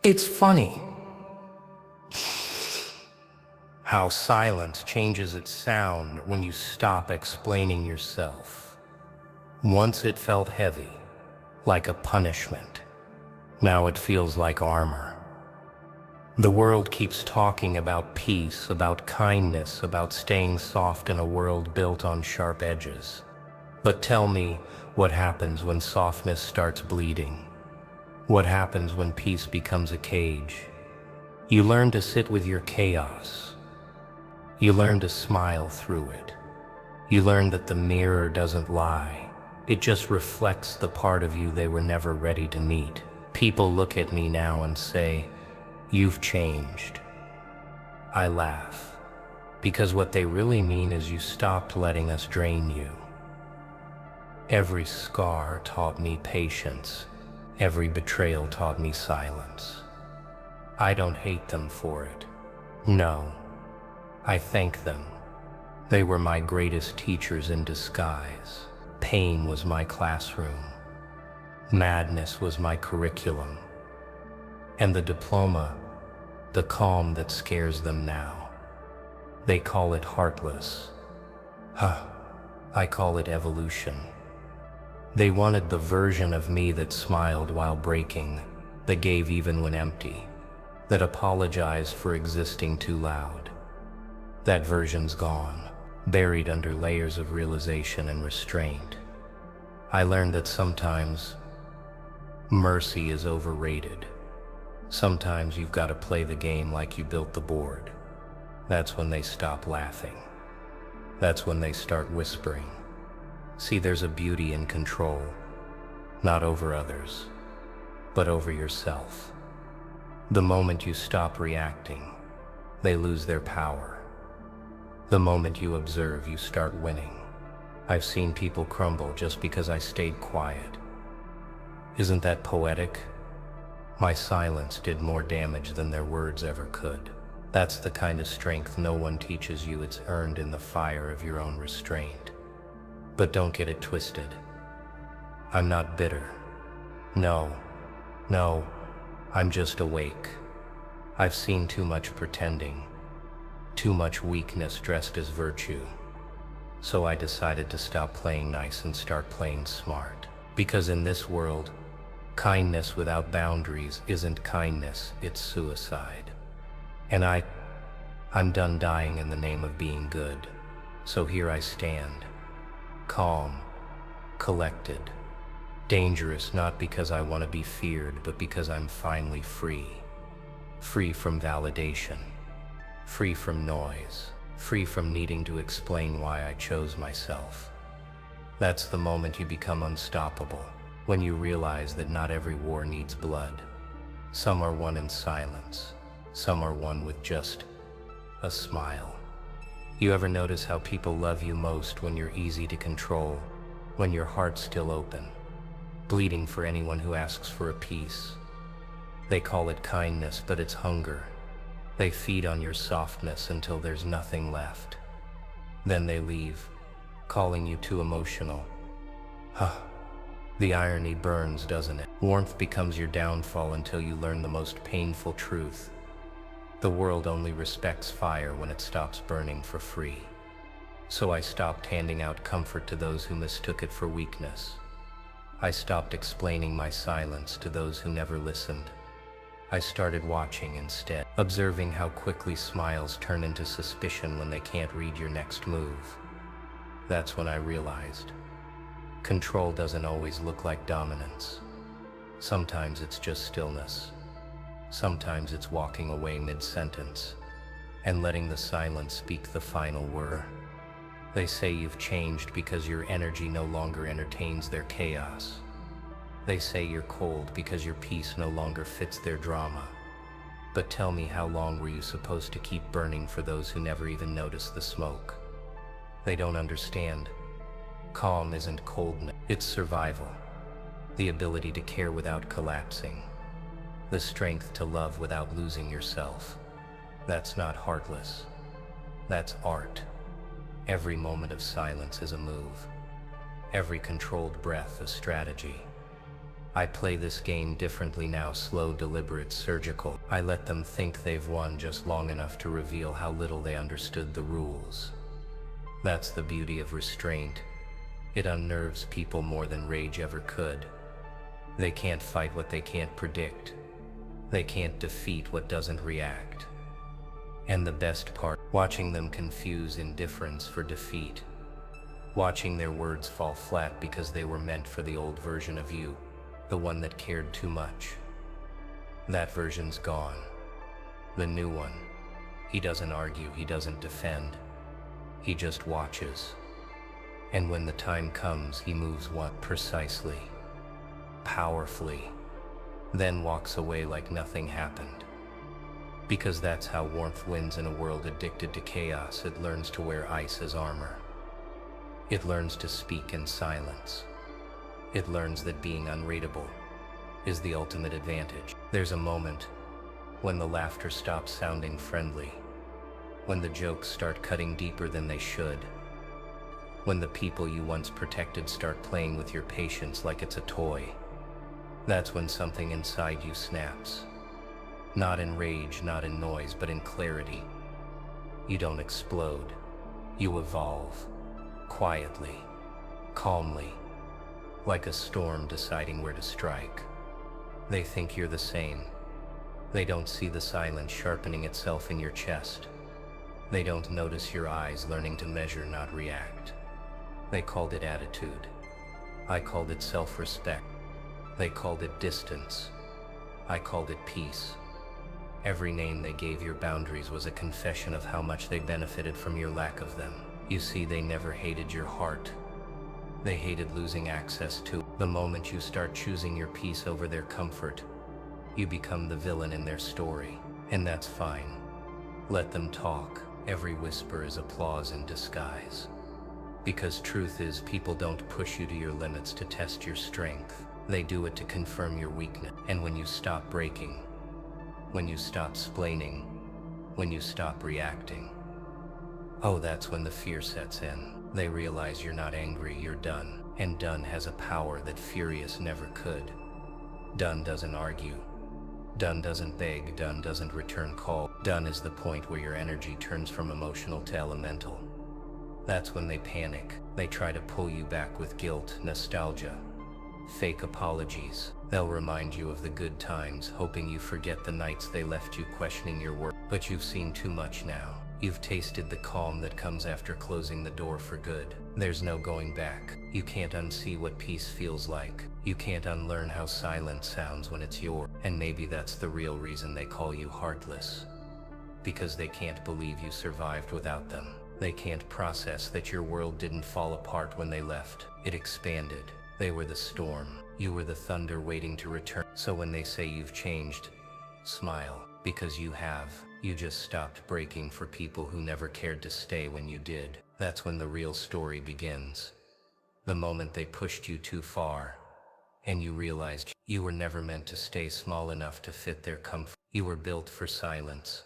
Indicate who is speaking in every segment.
Speaker 1: It's funny how silence changes its sound when you stop explaining yourself. Once it felt heavy, like a punishment. Now it feels like armor. The world keeps talking about peace, about kindness, about staying soft in a world built on sharp edges. But tell me, what happens when softness starts bleeding? What happens when peace becomes a cage? You learn to sit with your chaos. You learn to smile through it. You learn that the mirror doesn't lie. It just reflects the part of you they were never ready to meet. People look at me now and say, "You've changed." I laugh, because what they really mean is you stopped letting us drain you. Every scar taught me patience. Every betrayal taught me silence. I don't hate them for it. No, I thank them. They were my greatest teachers in disguise. Pain was my classroom. Madness was my curriculum. And the diploma, the calm that scares them now. They call it heartless. I call it evolution. They wanted the version of me that smiled while breaking, that gave even when empty, that apologized for existing too loud. That version's gone, buried under layers of realization and restraint. I learned that sometimes mercy is overrated. Sometimes you've got to play the game like you built the board. That's when they stop laughing. That's when they start whispering. See, there's a beauty in control, not over others, but over yourself. The moment you stop reacting, they lose their power. The moment you observe, you start winning. I've seen people crumble just because I stayed quiet. Isn't that poetic? My silence did more damage than their words ever could. That's the kind of strength no one teaches you. It's earned in the fire of your own restraint. But don't get it twisted. I'm not bitter. No, I'm just awake. I've seen too much pretending, too much weakness dressed as virtue. So I decided to stop playing nice and start playing smart. Because in this world, kindness without boundaries isn't kindness, it's suicide. And I'm done dying in the name of being good. So here I stand. Calm, collected, dangerous, not because I want to be feared, but because I'm finally free. Free from validation, free from noise, free from needing to explain why I chose myself. That's the moment you become unstoppable, when you realize that not every war needs blood. Some are won in silence, some are won with just a smile. You ever notice how people love you most when you're easy to control, when your heart's still open, bleeding for anyone who asks for a piece? They call it kindness, but it's hunger. They feed on your softness until there's nothing left. Then they leave, calling you too emotional. The irony burns, doesn't it? Warmth becomes your downfall until you learn the most painful truth. The world only respects fire when it stops burning for free. So I stopped handing out comfort to those who mistook it for weakness. I stopped explaining my silence to those who never listened. I started watching instead, observing how quickly smiles turn into suspicion when they can't read your next move. That's when I realized, control doesn't always look like dominance. Sometimes it's just stillness. Sometimes it's walking away mid-sentence and letting the silence speak the final word. They say you've changed because your energy no longer entertains their chaos. They say you're cold because your peace no longer fits their drama. But tell me, how long were you supposed to keep burning for those who never even noticed the smoke? They don't understand. Calm isn't coldness, it's survival. The ability to care without collapsing. The strength to love without losing yourself. That's not heartless. That's art. Every moment of silence is a move. Every controlled breath a strategy. I play this game differently now, slow, deliberate, surgical. I let them think they've won just long enough to reveal how little they understood the rules. That's the beauty of restraint. It unnerves people more than rage ever could. They can't fight what they can't predict. They can't defeat what doesn't react. And the best part, watching them confuse indifference for defeat. Watching their words fall flat because they were meant for the old version of you, the one that cared too much. That version's gone. The new one. He doesn't argue, he doesn't defend. He just watches. And when the time comes, he moves what? Precisely. Powerfully. Then walks away like nothing happened. Because that's how warmth wins in a world addicted to chaos. It learns to wear ice as armor. It learns to speak in silence. It learns that being unreadable is the ultimate advantage. There's a moment when the laughter stops sounding friendly, when the jokes start cutting deeper than they should, when the people you once protected start playing with your patience like it's a toy. That's when something inside you snaps. Not in rage, not in noise, but in clarity. You don't explode. You evolve. Quietly. Calmly. Like a storm deciding where to strike. They think you're the same. They don't see the silence sharpening itself in your chest. They don't notice your eyes learning to measure, not react. They called it attitude. I called it self-respect. They called it distance. I called it peace. Every name they gave your boundaries was a confession of how much they benefited from your lack of them. You see, they never hated your heart. They hated losing access to. The moment you start choosing your peace over their comfort, you become the villain in their story. And that's fine. Let them talk. Every whisper is applause in disguise. Because truth is, people don't push you to your limits to test your strength. They do it to confirm your weakness. And when you stop breaking, when you stop splaining, when you stop reacting, oh, that's when the fear sets in. They realize you're not angry, you're done. And done has a power that furious never could. Done doesn't argue. Done doesn't beg. Done doesn't return call. Done is the point where your energy turns from emotional to elemental. That's when they panic. They try to pull you back with guilt, nostalgia, fake apologies. They'll remind you of the good times, hoping you forget the nights they left you questioning your worth. But you've seen too much now. You've tasted the calm that comes after closing the door for good. There's no going back. You can't unsee what peace feels like. You can't unlearn how silence sounds when it's yours. And maybe that's the real reason they call you Heartless. Because they can't believe you survived without them. They can't process that your world didn't fall apart when they left. It expanded. They were the storm. You were the thunder waiting to return. So when they say you've changed, smile. Because you have. You just stopped breaking for people who never cared to stay when you did. That's when the real story begins. The moment they pushed you too far, and you realized you were never meant to stay small enough to fit their comfort. You were built for silence,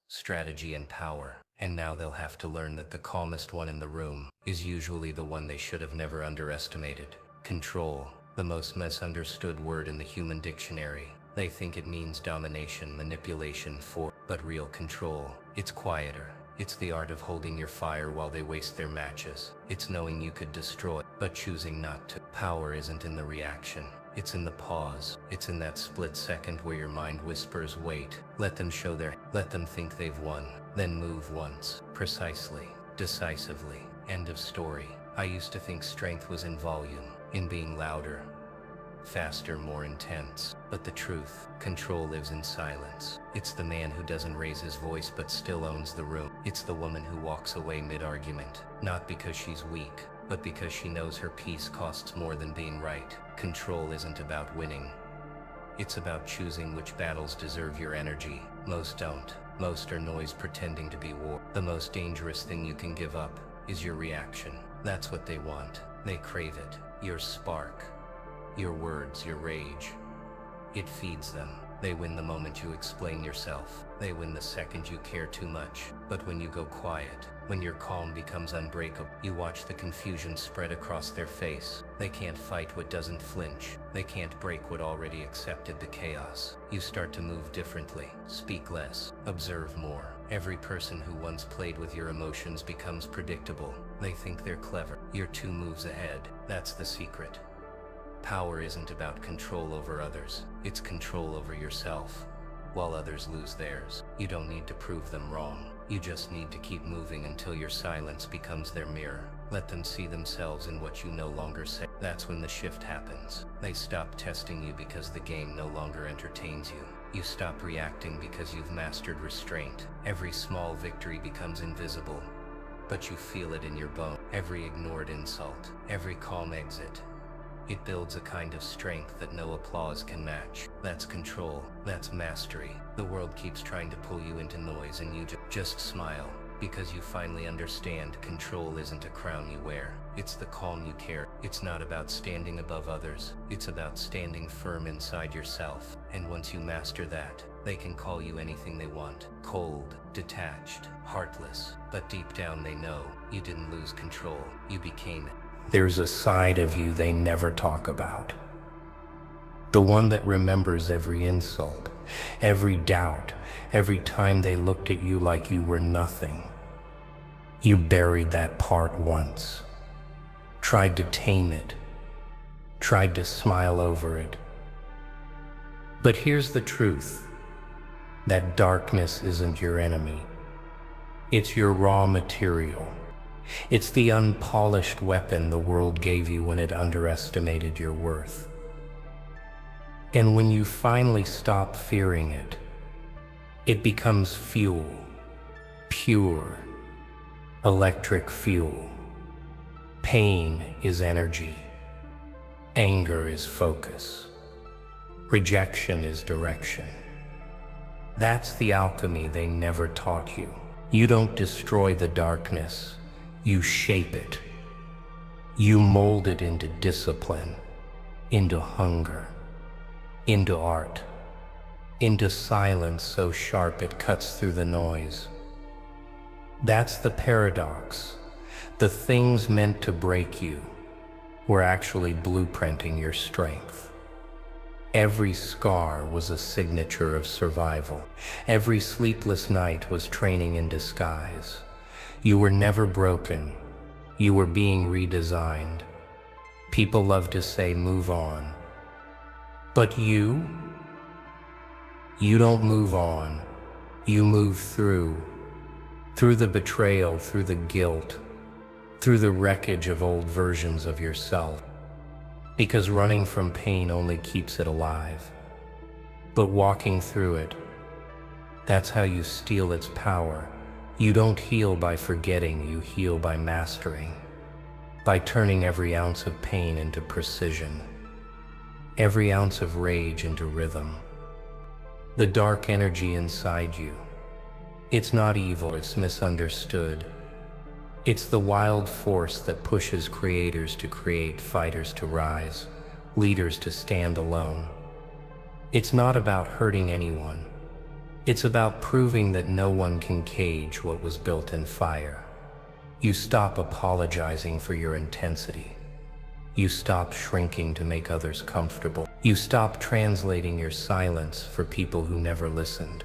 Speaker 1: strategy, and power. And now they'll have to learn that the calmest one in the room is usually the one they should have never underestimated. Control, the most misunderstood word in the human dictionary. They think it means domination, manipulation, but real control, it's quieter. It's the art of holding your fire while they waste their matches. It's knowing you could destroy, but choosing not to. Power isn't in the reaction. It's in the pause. It's in that split second where your mind whispers, wait. Let them let them think they've won. Then move once. Precisely. Decisively. End of story. I used to think strength was in volume, in being louder, faster, more intense. But the truth, control lives in silence. It's the man who doesn't raise his voice but still owns the room. It's the woman who walks away mid-argument, not because she's weak, but because she knows her peace costs more than being right. Control isn't about winning. It's about choosing which battles deserve your energy. Most don't. Most are noise pretending to be war. The most dangerous thing you can give up is your reaction. That's what they want. They crave it. Your spark. Your words, your rage. It feeds them. They win the moment you explain yourself. They win the second you care too much. But when you go quiet, when your calm becomes unbreakable, you watch the confusion spread across their face. They can't fight what doesn't flinch. They can't break what already accepted the chaos. You start to move differently, speak less, observe more. Every person who once played with your emotions becomes predictable. They think they're clever. You're 2 moves ahead. That's the secret. Power isn't about control over others, it's control over yourself. While others lose theirs, you don't need to prove them wrong. You just need to keep moving until your silence becomes their mirror. Let them see themselves in what you no longer say. That's when the shift happens. They stop testing you because the game no longer entertains you. You stop reacting because you've mastered restraint. Every small victory becomes invisible, but you feel it in your bone. Every ignored insult, every calm exit. It builds a kind of strength that no applause can match. That's control. That's mastery. The world keeps trying to pull you into noise and you just smile, because you finally understand control isn't a crown you wear. It's the calm you carry. It's not about standing above others. It's about standing firm inside yourself. And once you master that, they can call you anything they want. Cold, detached, heartless. But deep down they know you didn't lose control. You became it.
Speaker 2: There's a side of you they never talk about. The one that remembers every insult, every doubt, every time they looked at you like you were nothing. You buried that part once, tried to tame it, tried to smile over it. But here's the truth. That darkness isn't your enemy. It's your raw material. It's the unpolished weapon the world gave you when it underestimated your worth. And when you finally stop fearing it, it becomes fuel, pure, electric fuel. Pain is energy. Anger is focus. Rejection is direction. That's the alchemy they never taught you. You don't destroy the darkness. You shape it. You mold it into discipline, into hunger, into art, into silence so sharp it cuts through the noise. That's the paradox. The things meant to break you were actually blueprinting your strength. Every scar was a signature of survival. Every sleepless night was training in disguise. You were never broken. You were being redesigned. People love to say, move on. But you don't move on. You move through the betrayal, through the guilt, through the wreckage of old versions of yourself. Because running from pain only keeps it alive. But walking through it, that's how you steal its power. You don't heal by forgetting, you heal by mastering, by turning every ounce of pain into precision, every ounce of rage into rhythm. The dark energy inside you, it's not evil, it's misunderstood. It's the wild force that pushes creators to create, fighters to rise, leaders to stand alone. It's not about hurting anyone. It's about proving that no one can cage what was built in fire. You stop apologizing for your intensity. You stop shrinking to make others comfortable. You stop translating your silence for people who never listened.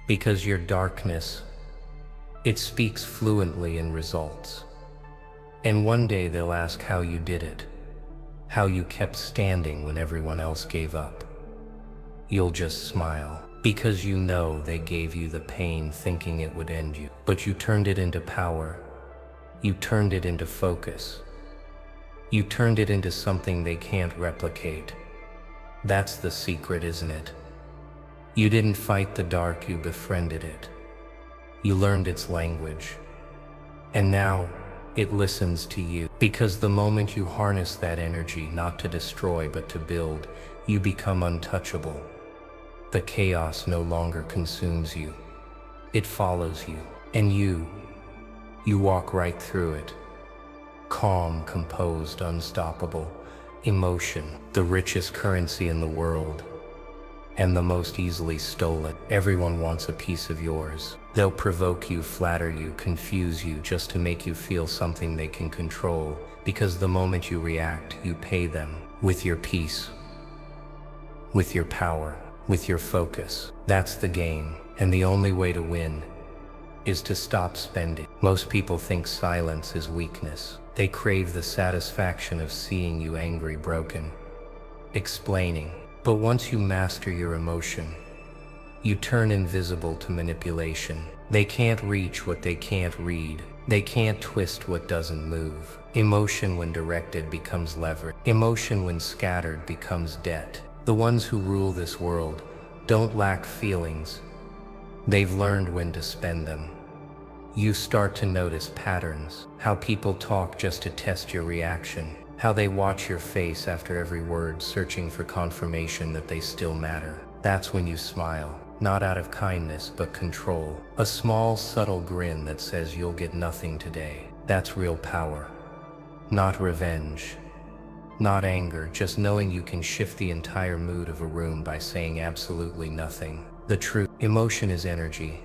Speaker 2: Because your darkness, it speaks fluently in results. And one day they'll ask how you did it, how you kept standing when everyone else gave up. You'll just smile. Because you know they gave you the pain thinking it would end you. But you turned it into power. You turned it into focus. You turned it into something they can't replicate. That's the secret, isn't it? You didn't fight the dark, you befriended it. You learned its language. And now, it listens to you. Because the moment you harness that energy, not to destroy but to build, you become untouchable. The chaos no longer consumes you. It follows you. And you walk right through it. Calm, composed, unstoppable. Emotion, the richest currency in the world.
Speaker 1: and the most easily stolen. Everyone wants a piece of yours. They'll provoke you, flatter you, confuse you just to make you feel something they can control, because the moment you react, you pay them with your peace, with your power, with your focus. That's the game, and the only way to win is to stop spending. Most people think silence is weakness. They crave the satisfaction of seeing you angry, broken, explaining. But once you master your emotion, you turn invisible to manipulation. They can't reach what they can't read. They can't twist what doesn't move. Emotion when directed becomes leverage. Emotion when scattered becomes debt. The ones who rule this world don't lack feelings. They've learned when to spend them. You start to notice patterns, how people talk just to test your reaction, how they watch your face after every word, searching for confirmation that they still matter. That's when you smile, not out of kindness but control. A small, subtle grin that says you'll get nothing today. That's real power. Not revenge, not anger, just knowing you can shift the entire mood of a room by saying absolutely nothing. The truth. Emotion is energy,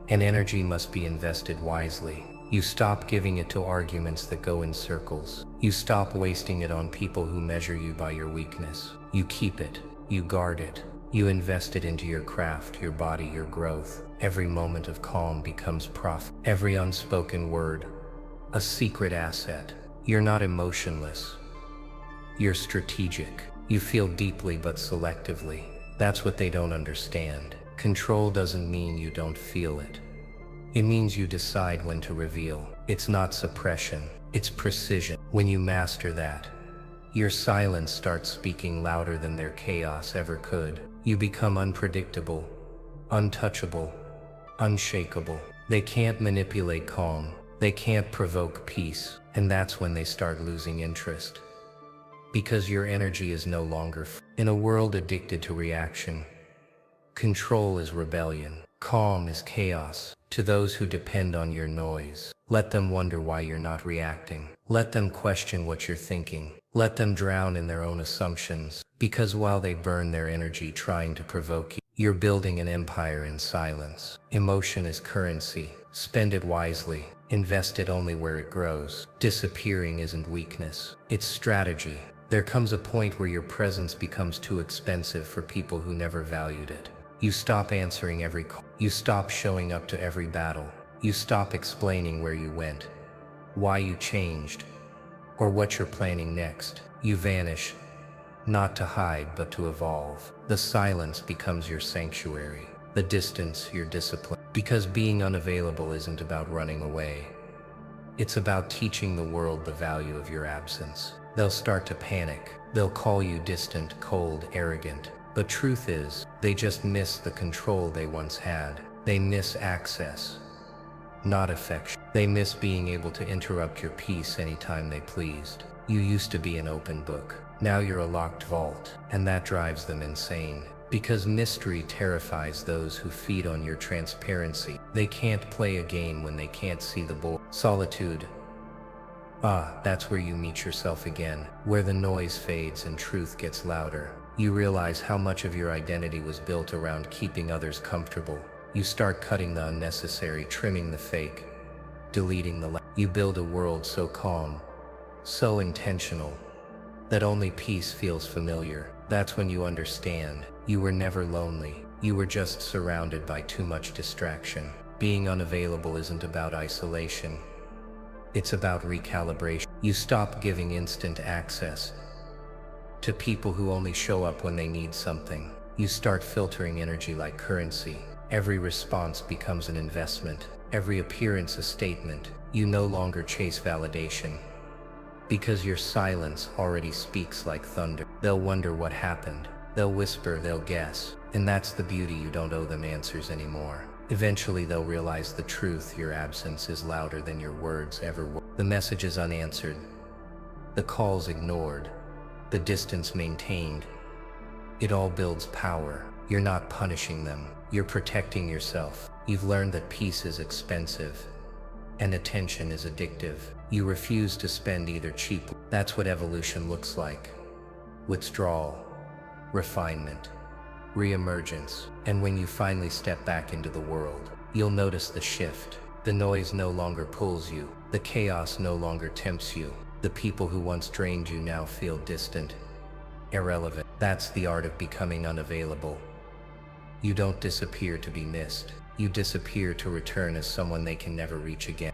Speaker 1: and energy must be invested wisely. You stop giving it to arguments that go in circles. You stop wasting it on people who measure you by your weakness. You keep it, you guard it, you invest it into your craft, your body, your growth. Every moment of calm becomes profit. Every unspoken word, a secret asset. You're not emotionless. You're strategic. You feel deeply but selectively. That's what they don't understand. Control doesn't mean you don't feel it. It means you decide when to reveal. It's not suppression, it's precision. When you master that, your silence starts speaking louder than their chaos ever could. You become unpredictable, untouchable, unshakable. They can't manipulate calm. They can't provoke peace. And that's when they start losing interest. Because your energy is no longer in a world addicted to reaction. Control is rebellion. Calm is chaos. To those who depend on your noise, let them wonder why you're not reacting. Let them question what you're thinking. Let them drown in their own assumptions. Because while they burn their energy trying to provoke you, you're building an empire in silence. Emotion is currency. Spend it wisely. Invest it only where it grows. Disappearing isn't weakness. It's strategy. There comes a point where your presence becomes too expensive for people who never valued it. You stop answering every call. You stop showing up to every battle. You stop explaining where you went, why you changed, or what you're planning next. You vanish, not to hide but to evolve. The silence becomes your sanctuary. The distance, your discipline. Because being unavailable isn't about running away. It's about teaching the world the value of your absence. They'll start to panic. They'll call you distant, cold, arrogant. But truth is, they just miss the control they once had. They miss access, not affection. They miss being able to interrupt your peace anytime they pleased. You used to be an open book. Now you're a locked vault, and that drives them insane. Because mystery terrifies those who feed on your transparency. They can't play a game when they can't see the board. Solitude. That's where you meet yourself again, where the noise fades and truth gets louder. You realize how much of your identity was built around keeping others comfortable. You start cutting the unnecessary, trimming the fake, deleting the You build a world so calm, so intentional, that only peace feels familiar. That's when you understand. You were never lonely. You were just surrounded by too much distraction. Being unavailable isn't about isolation. It's about recalibration. You stop giving instant access to people who only show up when they need something. You start filtering energy like currency. Every response becomes an investment. Every appearance a statement. You no longer chase validation. Because your silence already speaks like thunder. They'll wonder what happened. They'll whisper, they'll guess. And that's the beauty. You don't owe them answers anymore. Eventually they'll realize the truth. Your absence is louder than your words ever were. The message is unanswered. The calls ignored. The distance maintained. It all builds power. You're not punishing them. You're protecting yourself. You've learned that peace is expensive and attention is addictive. You refuse to spend either cheaply. That's what evolution looks like. Withdrawal, refinement,
Speaker 2: Reemergence. And when you finally step back into the world, you'll notice the shift. The noise no longer pulls you. The chaos no longer tempts you. The people who once drained you now feel distant, irrelevant. That's the art of becoming unavailable. You don't disappear to be missed. You disappear to return as someone they can never reach again.